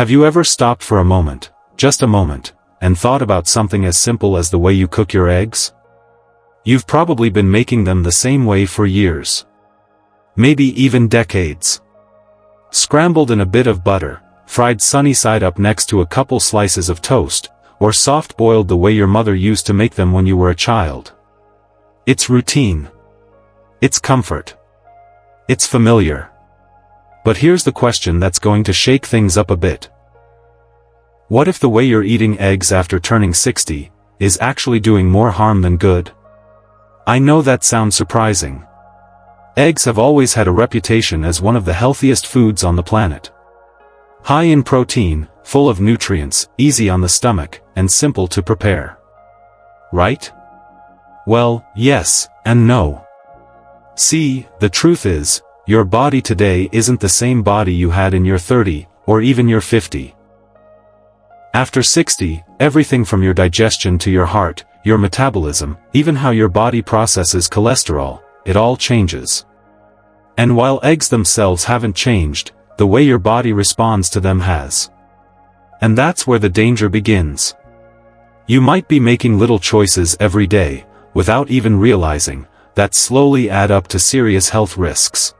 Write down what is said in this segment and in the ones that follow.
Have you ever stopped for a moment, just a moment, and thought about something as simple as the way you cook your eggs? You've probably been making them the same way for years. Maybe even decades. Scrambled in a bit of butter, fried sunny side up next to a couple slices of toast, or soft-boiled the way your mother used to make them when you were a child. It's routine. It's comfort. It's familiar. But here's the question that's going to shake things up a bit. What if the way you're eating eggs after turning 60 is actually doing more harm than good? I know that sounds surprising. Eggs have always had a reputation as one of the healthiest foods on the planet. High in protein, full of nutrients, easy on the stomach, and simple to prepare. Right? Well, yes, and no. See, the truth is, your body today isn't the same body you had in your 30, or even your 50. After 60, everything from your digestion to your heart, your metabolism, even how your body processes cholesterol, it all changes. And while eggs themselves haven't changed, the way your body responds to them has. And that's where the danger begins. You might be making little choices every day, without even realizing, that slowly add up to serious health risks.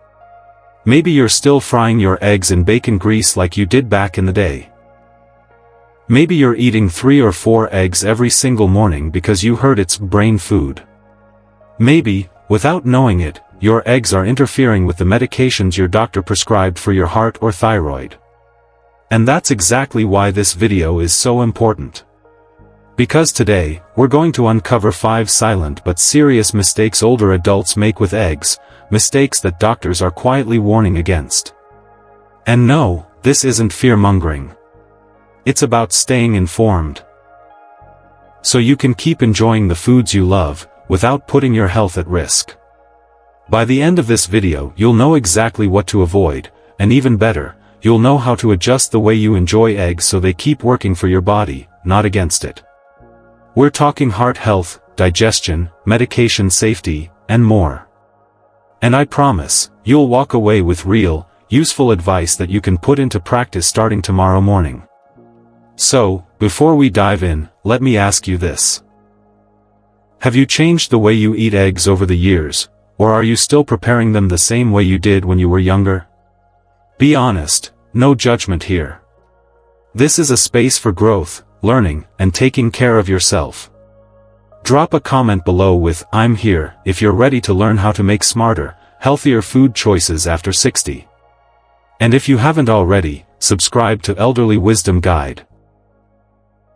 Maybe you're still frying your eggs in bacon grease like you did back in the day. Maybe you're eating 3 or 4 eggs every single morning because you heard it's brain food. Maybe, without knowing it, your eggs are interfering with the medications your doctor prescribed for your heart or thyroid. And that's exactly why this video is so important. Because today, we're going to uncover 5 silent but serious mistakes older adults make with eggs, mistakes that doctors are quietly warning against. And no, this isn't fear-mongering. It's about staying informed. So you can keep enjoying the foods you love, without putting your health at risk. By the end of this video you'll know exactly what to avoid, and even better, you'll know how to adjust the way you enjoy eggs so they keep working for your body, not against it. We're talking heart health, digestion, medication safety, and more. And I promise, you'll walk away with real, useful advice that you can put into practice starting tomorrow morning. So, before we dive in, let me ask you this. Have you changed the way you eat eggs over the years, or are you still preparing them the same way you did when you were younger? Be honest, no judgment here. This is a space for growth, learning, and taking care of yourself. Drop a comment below with "I'm here" if you're ready to learn how to make smarter, healthier food choices after 60. And if you haven't already, subscribe to Elderly Wisdom Guide.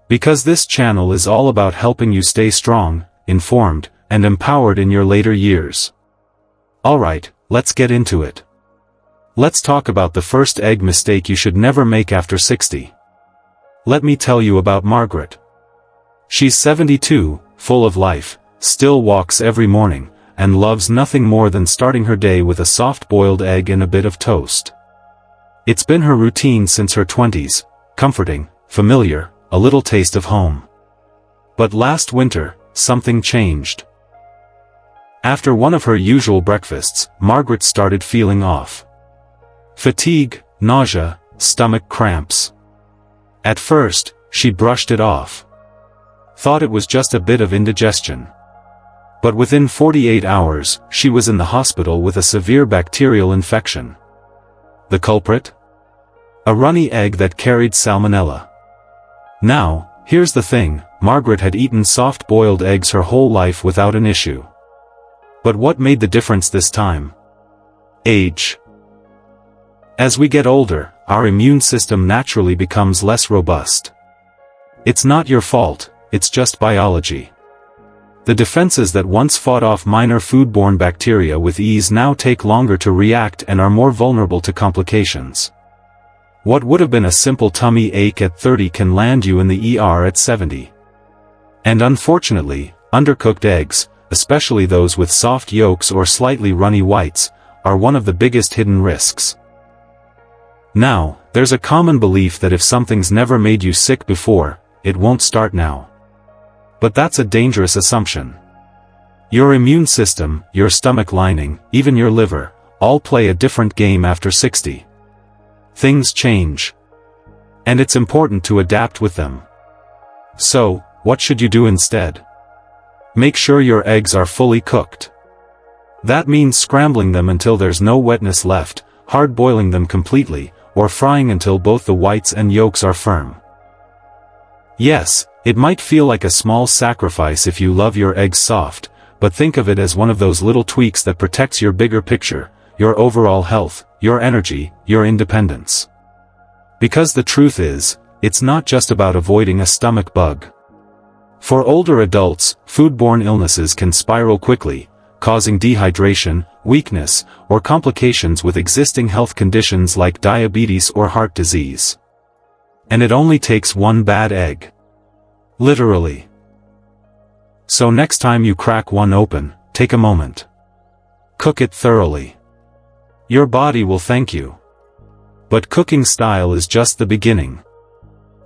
Because this channel is all about helping you stay strong, informed, and empowered in your later years. Alright, let's get into it. Let's talk about the first egg mistake you should never make after 60. Let me tell you about Margaret. She's 72, full of life, still walks every morning, and loves nothing more than starting her day with a soft-boiled egg and a bit of toast. It's been her routine since her 20s, comforting, familiar, a little taste of home. But last winter, something changed. After one of her usual breakfasts, Margaret started feeling off. Fatigue, nausea, stomach cramps. At first, she brushed it off. Thought it was just a bit of indigestion. But within 48 hours, she was in the hospital with a severe bacterial infection. The culprit? A runny egg that carried salmonella. Now, here's the thing, Margaret had eaten soft-boiled eggs her whole life without an issue. But what made the difference this time? Age. As we get older, our immune system naturally becomes less robust. It's not your fault, it's just biology. The defenses that once fought off minor foodborne bacteria with ease now take longer to react and are more vulnerable to complications. What would have been a simple tummy ache at 30 can land you in the ER at 70. And unfortunately, undercooked eggs, especially those with soft yolks or slightly runny whites, are one of the biggest hidden risks. Now, there's a common belief that if something's never made you sick before, it won't start now. But that's a dangerous assumption. Your immune system, your stomach lining, even your liver, all play a different game after 60. Things change. And it's important to adapt with them. So, what should you do instead? Make sure your eggs are fully cooked. That means scrambling them until there's no wetness left, hard-boiling them completely, or frying until both the whites and yolks are firm. Yes, it might feel like a small sacrifice if you love your eggs soft, but think of it as one of those little tweaks that protects your bigger picture, your overall health, your energy, your independence. Because the truth is, it's not just about avoiding a stomach bug. For older adults, foodborne illnesses can spiral quickly, causing dehydration, weakness, or complications with existing health conditions like diabetes or heart disease. And it only takes one bad egg. Literally. So next time you crack one open, take a moment. Cook it thoroughly. Your body will thank you. But cooking style is just the beginning.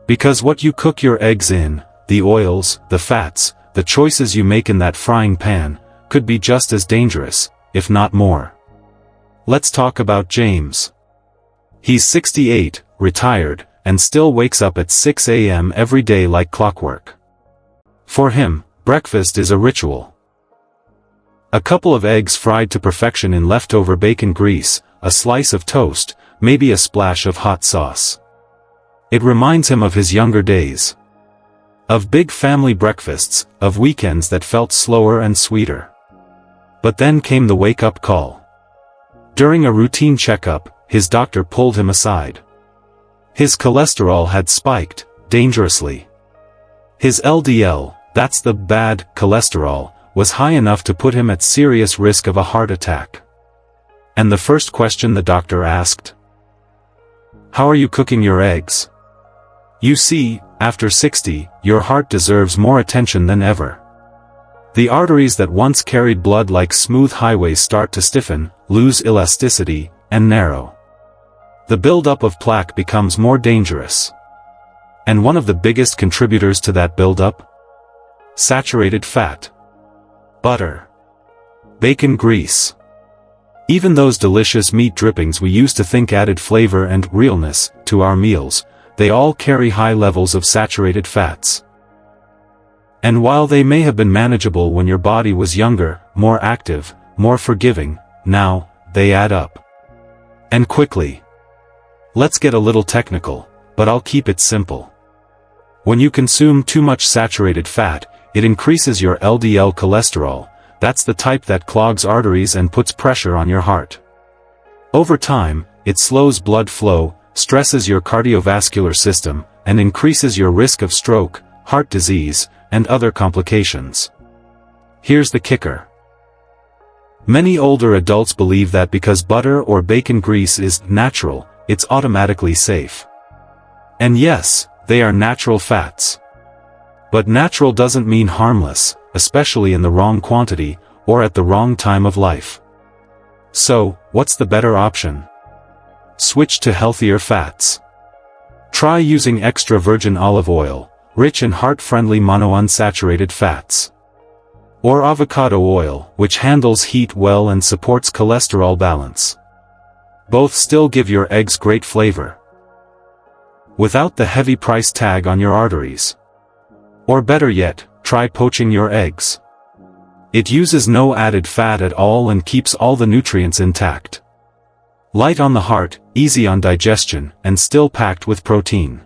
Because what you cook your eggs in, the oils, the fats, the choices you make in that frying pan, could be just as dangerous, if not more. Let's talk about James. He's 68, retired, and still wakes up at 6 a.m. every day like clockwork. For him, breakfast is a ritual. A couple of eggs fried to perfection in leftover bacon grease, a slice of toast, maybe a splash of hot sauce. It reminds him of his younger days. Of big family breakfasts, of weekends that felt slower and sweeter. But then came the wake-up call. During a routine checkup, his doctor pulled him aside. His cholesterol had spiked, dangerously. His LDL, that's the bad cholesterol, was high enough to put him at serious risk of a heart attack. And the first question the doctor asked? How are you cooking your eggs? You see, after 60, your heart deserves more attention than ever. The arteries that once carried blood like smooth highways start to stiffen, lose elasticity, and narrow. The buildup of plaque becomes more dangerous. And one of the biggest contributors to that buildup? Saturated fat. Butter. Bacon grease. Even those delicious meat drippings we used to think added flavor and realness to our meals, they all carry high levels of saturated fats. And while they may have been manageable when your body was younger, more active, more forgiving, now, they add up. And quickly. Let's get a little technical, but I'll keep it simple. When you consume too much saturated fat, it increases your LDL cholesterol, that's the type that clogs arteries and puts pressure on your heart. Over time, it slows blood flow, stresses your cardiovascular system, and increases your risk of stroke, heart disease, and other complications. Here's the kicker. Many older adults believe that because butter or bacon grease is natural, it's automatically safe. And yes, they are natural fats. But natural doesn't mean harmless, especially in the wrong quantity, or at the wrong time of life. So, what's the better option? Switch to healthier fats. Try using extra virgin olive oil, rich in heart-friendly monounsaturated fats. Or avocado oil, which handles heat well and supports cholesterol balance. Both still give your eggs great flavor. Without the heavy price tag on your arteries. Or better yet, try poaching your eggs. It uses no added fat at all and keeps all the nutrients intact. Light on the heart, easy on digestion, and still packed with protein.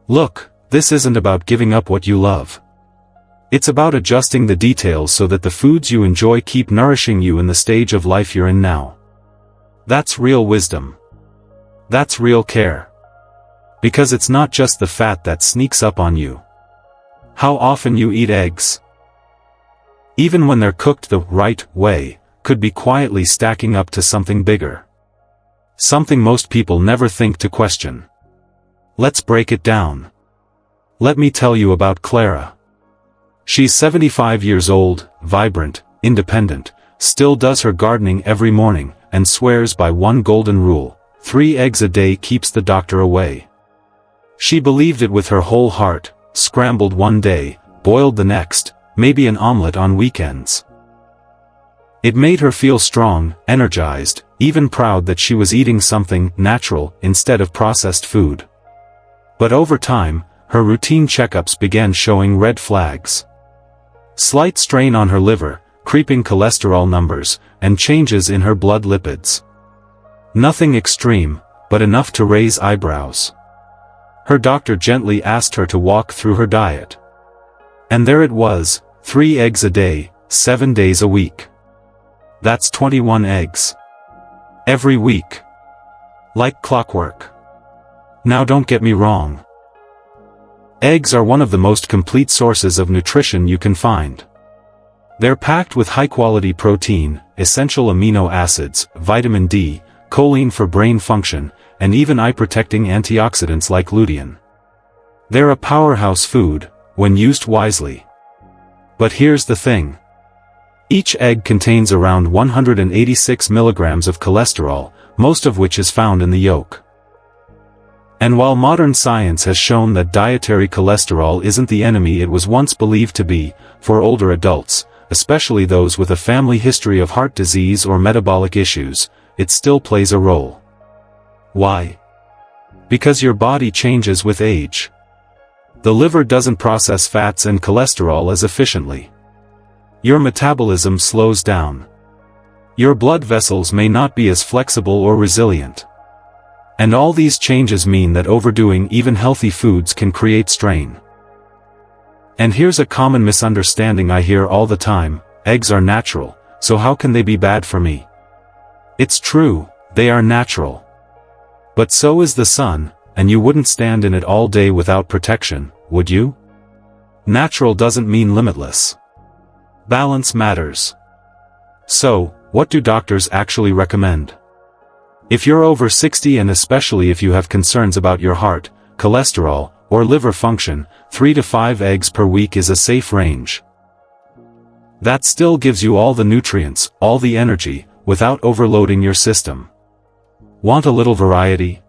Look, this isn't about giving up what you love. It's about adjusting the details so that the foods you enjoy keep nourishing you in the stage of life you're in now. That's real wisdom. That's real care. Because it's not just the fat that sneaks up on you. How often you eat eggs, even when they're cooked the right way, could be quietly stacking up to something bigger. Something most people never think to question. Let's break it down. Let me tell you about Clara. She's 75 years old, vibrant, independent, still does her gardening every morning, and swears by one golden rule: 3 eggs a day keeps the doctor away. She believed it with her whole heart, scrambled one day, boiled the next, maybe an omelet on weekends. It made her feel strong, energized, even proud that she was eating something natural instead of processed food. But over time, her routine checkups began showing red flags. Slight strain on her liver, creeping cholesterol numbers, and changes in her blood lipids. Nothing extreme, but enough to raise eyebrows. Her doctor gently asked her to walk through her diet. And there it was, 3 eggs a day, 7 days a week. That's 21 eggs. Every week. Like clockwork. Now don't get me wrong. Eggs are one of the most complete sources of nutrition you can find. They're packed with high-quality protein, essential amino acids, vitamin D, choline for brain function, and even eye-protecting antioxidants like lutein. They're a powerhouse food, when used wisely. But here's the thing. Each egg contains around 186 milligrams of cholesterol, most of which is found in the yolk. And while modern science has shown that dietary cholesterol isn't the enemy it was once believed to be, for older adults, especially those with a family history of heart disease or metabolic issues, it still plays a role. Why? Because your body changes with age. The liver doesn't process fats and cholesterol as efficiently. Your metabolism slows down. Your blood vessels may not be as flexible or resilient. And all these changes mean that overdoing even healthy foods can create strain. And here's a common misunderstanding I hear all the time: eggs are natural, so how can they be bad for me? It's true, they are natural. But so is the sun, and you wouldn't stand in it all day without protection, would you? Natural doesn't mean limitless. Balance matters. So, what do doctors actually recommend? If you're over 60 and especially if you have concerns about your heart, cholesterol, or liver function, 3 to 5 eggs per week is a safe range. That still gives you all the nutrients, all the energy, without overloading your system. Want a little variety?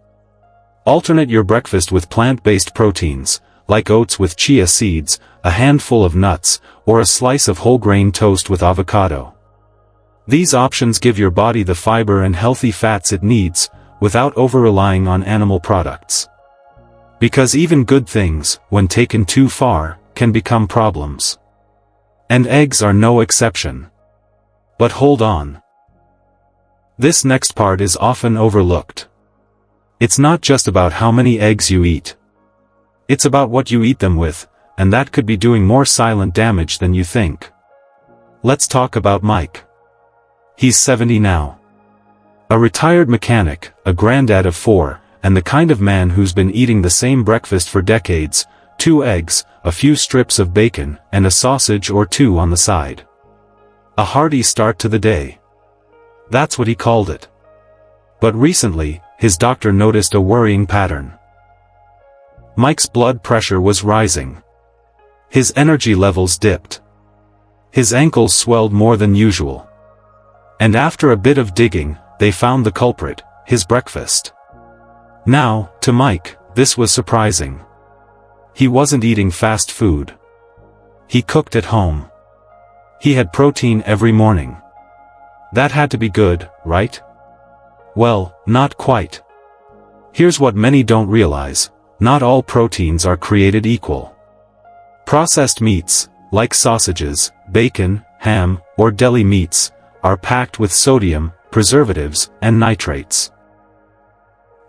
Alternate your breakfast with plant-based proteins, like oats with chia seeds, a handful of nuts, or a slice of whole grain toast with avocado. These options give your body the fiber and healthy fats it needs, without over-relying on animal products. Because even good things, when taken too far, can become problems. And eggs are no exception. But hold on. This next part is often overlooked. It's not just about how many eggs you eat. It's about what you eat them with, and that could be doing more silent damage than you think. Let's talk about Mike. He's 70 now. A retired mechanic, a granddad of 4, and the kind of man who's been eating the same breakfast for decades: 2 eggs, a few strips of bacon, and a sausage or 2 on the side. A hearty start to the day. That's what he called it. But recently, his doctor noticed a worrying pattern. Mike's blood pressure was rising. His energy levels dipped. His ankles swelled more than usual. And after a bit of digging, they found the culprit: his breakfast. Now, to Mike, this was surprising. He wasn't eating fast food. He cooked at home. He had protein every morning. That had to be good, right? Well, not quite. Here's what many don't realize: not all proteins are created equal. Processed meats, like sausages, bacon, ham, or deli meats, are packed with sodium, preservatives, and nitrates.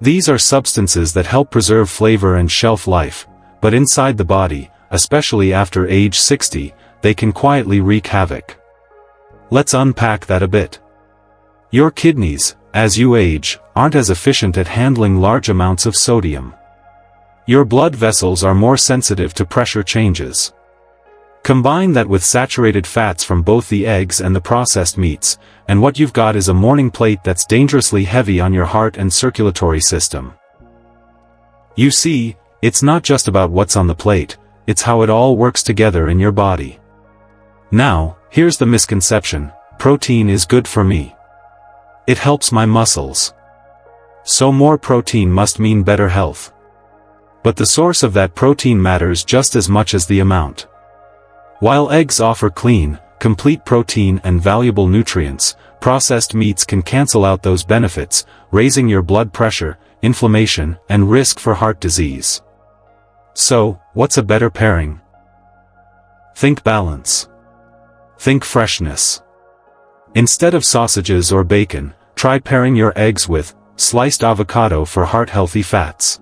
These are substances that help preserve flavor and shelf life, but inside the body, especially after age 60, they can quietly wreak havoc. Let's unpack that a bit. Your kidneys, as you age, aren't as efficient at handling large amounts of sodium. Your blood vessels are more sensitive to pressure changes. Combine that with saturated fats from both the eggs and the processed meats, and what you've got is a morning plate that's dangerously heavy on your heart and circulatory system. You see, it's not just about what's on the plate, it's how it all works together in your body. Now, here's the misconception: protein is good for me. It helps my muscles. So more protein must mean better health. But the source of that protein matters just as much as the amount. While eggs offer clean, complete protein and valuable nutrients, processed meats can cancel out those benefits, raising your blood pressure, inflammation, and risk for heart disease. So, what's a better pairing? Think balance. Think freshness. Instead of sausages or bacon, try pairing your eggs with sliced avocado for heart-healthy fats,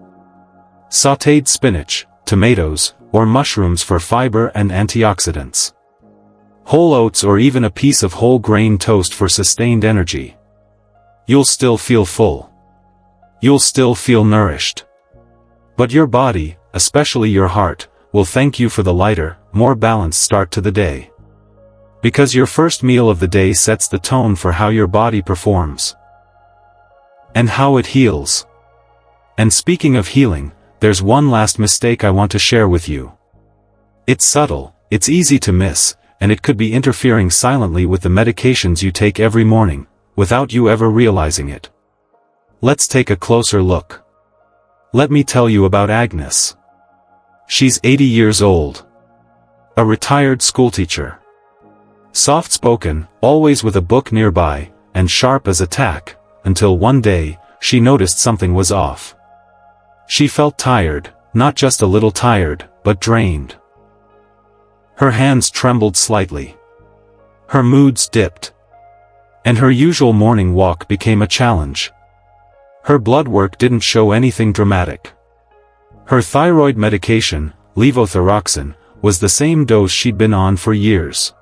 sautéed spinach, tomatoes, or mushrooms for fiber and antioxidants, whole oats or even a piece of whole grain toast for sustained energy. You'll still feel full. You'll still feel nourished. But your body, especially your heart, will thank you for the lighter, more balanced start to the day. Because your first meal of the day sets the tone for how your body performs and how it heals. And speaking of healing, there's one last mistake I want to share with you. It's subtle, it's easy to miss, and it could be interfering silently with the medications you take every morning, without you ever realizing it. Let's take a closer look. Let me tell you about Agnes. She's 80 years old. A retired schoolteacher. Soft-spoken, always with a book nearby, and sharp as a tack, until one day, she noticed something was off. She felt tired, not just a little tired, but drained. Her hands trembled slightly. Her moods dipped. And her usual morning walk became a challenge. Her blood work didn't show anything dramatic. Her thyroid medication, levothyroxine, was the same dose she'd been on for years.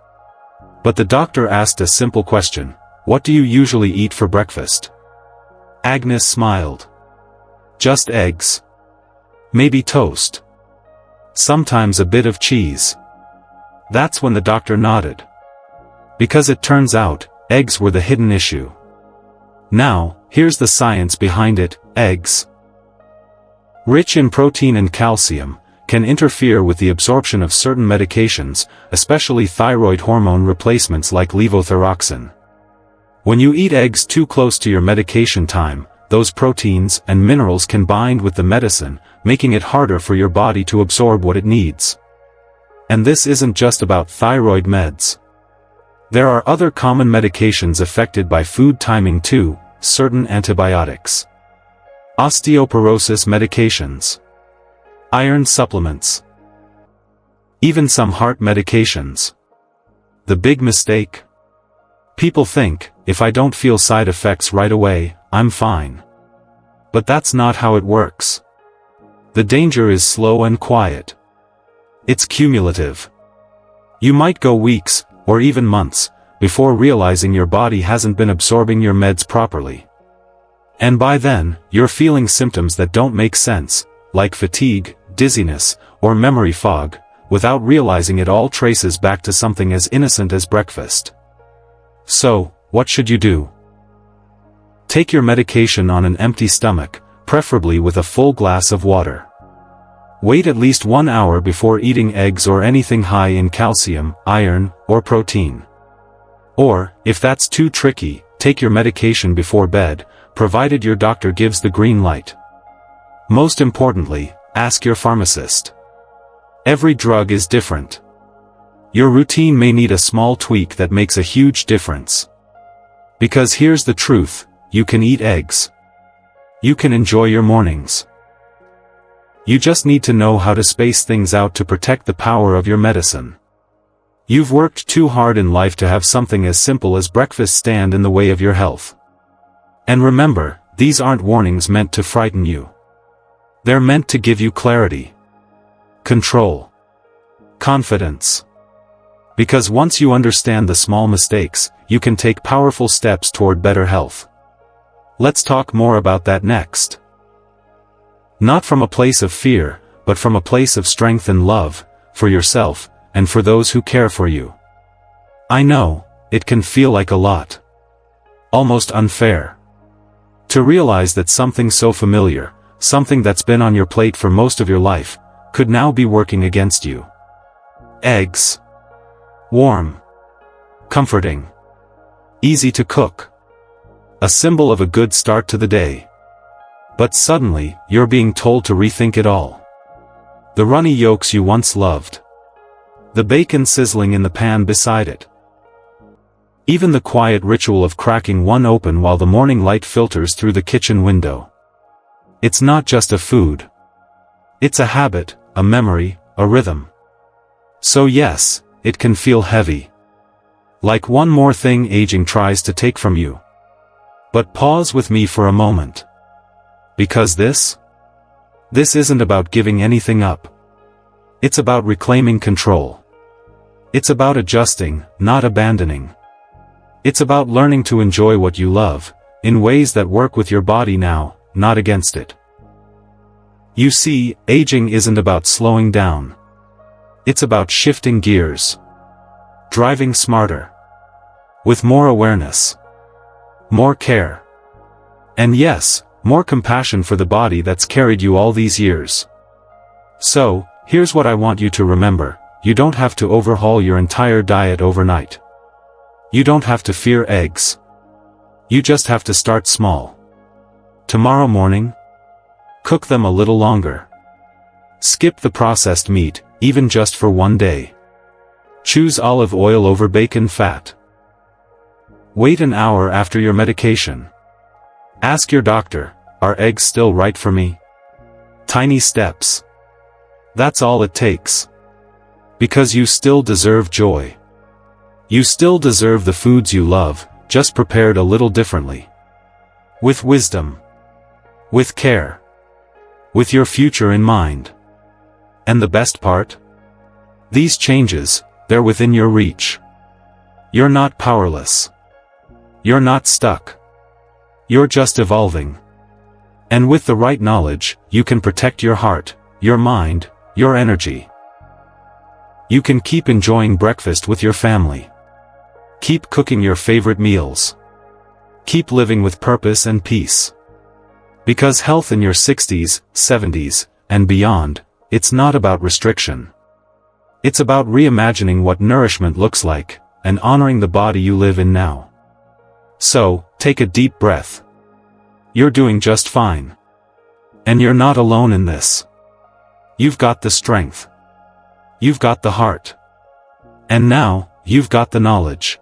But the doctor asked a simple question: "What do you usually eat for breakfast?" Agnes smiled. "Just eggs. Maybe toast. Sometimes a bit of cheese." That's when the doctor nodded. Because it turns out, eggs were the hidden issue. Now, here's the science behind it. Eggs, rich in protein and calcium, can interfere with the absorption of certain medications, especially thyroid hormone replacements like levothyroxine. When you eat eggs too close to your medication time, those proteins and minerals can bind with the medicine, making it harder for your body to absorb what it needs. And this isn't just about thyroid meds. There are other common medications affected by food timing too: certain antibiotics, osteoporosis medications, iron supplements, even some heart medications. The big mistake? People think, if I don't feel side effects right away, I'm fine. But that's not how it works. The danger is slow and quiet. It's cumulative. You might go weeks, or even months, before realizing your body hasn't been absorbing your meds properly. And by then, you're feeling symptoms that don't make sense, like fatigue, dizziness, or memory fog, without realizing it all traces back to something as innocent as breakfast. So, what should you do? Take your medication on an empty stomach, preferably with a full glass of water. Wait at least 1 hour before eating eggs or anything high in calcium, iron, or protein. Or, if that's too tricky, take your medication before bed, provided your doctor gives the green light. Most importantly, ask your pharmacist. Every drug is different. Your routine may need a small tweak that makes a huge difference. Because here's the truth: you can eat eggs. You can enjoy your mornings. You just need to know how to space things out to protect the power of your medicine. You've worked too hard in life to have something as simple as breakfast stand in the way of your health. And remember, these aren't warnings meant to frighten you. They're meant to give you clarity, control, confidence. Because once you understand the small mistakes, you can take powerful steps toward better health. Let's talk more about that next. Not from a place of fear, but from a place of strength and love, for yourself, and for those who care for you. I know, it can feel like a lot. Almost unfair. To realize that something so familiar, something that's been on your plate for most of your life, could now be working against you. Eggs. Warm. Comforting. Easy to cook. A symbol of a good start to the day. But suddenly, you're being told to rethink it all. The runny yolks you once loved. The bacon sizzling in the pan beside it. Even the quiet ritual of cracking one open while the morning light filters through the kitchen window. It's not just a food. It's a habit, a memory, a rhythm. So yes, it can feel heavy. Like one more thing aging tries to take from you. But pause with me for a moment. Because this isn't about giving anything up. It's about reclaiming control. It's about adjusting, not abandoning. It's about learning to enjoy what you love, in ways that work with your body now, not against it. You see, aging isn't about slowing down. It's about shifting gears. Driving smarter. With more awareness. More care. And yes, more compassion for the body that's carried you all these years. So, here's what I want you to remember: you don't have to overhaul your entire diet overnight. You don't have to fear eggs. You just have to start small. Tomorrow morning, cook them a little longer. Skip the processed meat, even just for one day. Choose olive oil over bacon fat. Wait an hour after your medication. Ask your doctor, are eggs still right for me? Tiny steps. That's all it takes. Because you still deserve joy. You still deserve the foods you love, just prepared a little differently. With wisdom. With care. With your future in mind. And the best part? These changes, they're within your reach. You're not powerless. You're not stuck. You're just evolving. And with the right knowledge, you can protect your heart, your mind, your energy. You can keep enjoying breakfast with your family. Keep cooking your favorite meals. Keep living with purpose and peace. Because health in your 60s, 70s, and beyond, it's not about restriction. It's about reimagining what nourishment looks like, and honoring the body you live in now. So, take a deep breath. You're doing just fine. And you're not alone in this. You've got the strength. You've got the heart. And now, you've got the knowledge.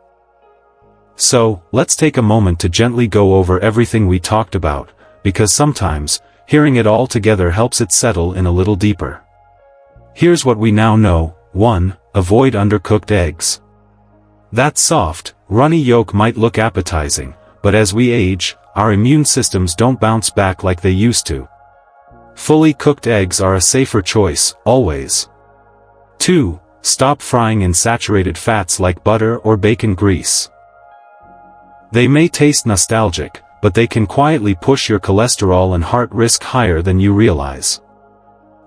So, let's take a moment to gently go over everything we talked about, because sometimes, hearing it all together helps it settle in a little deeper. Here's what we now know. 1. Avoid undercooked eggs. That soft, runny yolk might look appetizing, but as we age, our immune systems don't bounce back like they used to. Fully cooked eggs are a safer choice, always. 2. Stop frying in saturated fats like butter or bacon grease. They may taste nostalgic, but they can quietly push your cholesterol and heart risk higher than you realize.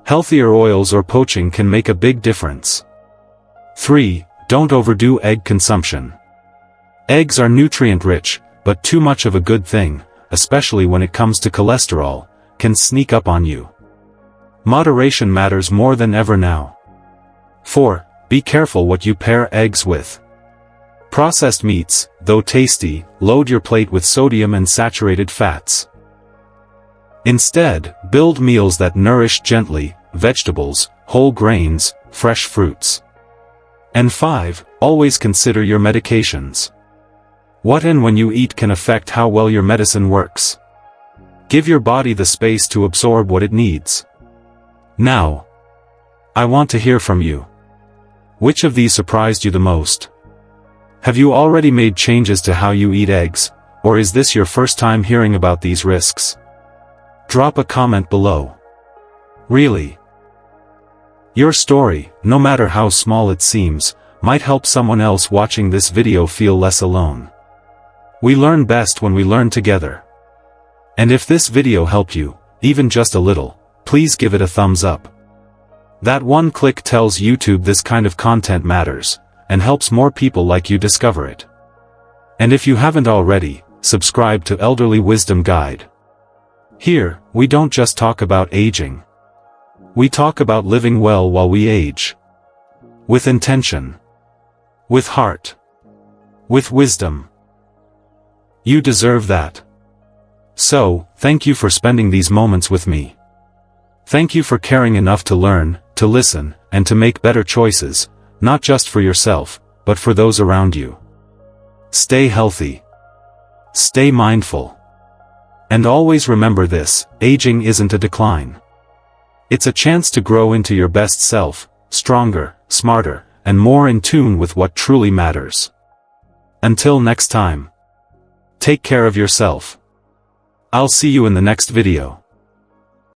Healthier oils or poaching can make a big difference. 3. Don't overdo egg consumption. Eggs are nutrient-rich, but too much of a good thing, especially when it comes to cholesterol, can sneak up on you. Moderation matters more than ever now. 4. Be careful what you pair eggs with. Processed meats, though tasty, load your plate with sodium and saturated fats. Instead, build meals that nourish gently: vegetables, whole grains, fresh fruits. And 5. Always consider your medications. What and when you eat can affect how well your medicine works. Give your body the space to absorb what it needs. Now, I want to hear from you. Which of these surprised you the most? Have you already made changes to how you eat eggs, or is this your first time hearing about these risks? Drop a comment below. Really? Your story, no matter how small it seems, might help someone else watching this video feel less alone. We learn best when we learn together. And if this video helped you, even just a little, please give it a thumbs up. That one click tells YouTube this kind of content matters, and helps more people like you discover it. And if you haven't already, subscribe to Elderly Wisdom Guide. Here, we don't just talk about aging. We talk about living well while we age. With intention. With heart. With wisdom. You deserve that. So, thank you for spending these moments with me. Thank you for caring enough to learn, to listen, and to make better choices, not just for yourself, but for those around you. Stay healthy. Stay mindful. And always remember this: aging isn't a decline. It's a chance to grow into your best self, stronger, smarter, and more in tune with what truly matters. Until next time. Take care of yourself. I'll see you in the next video.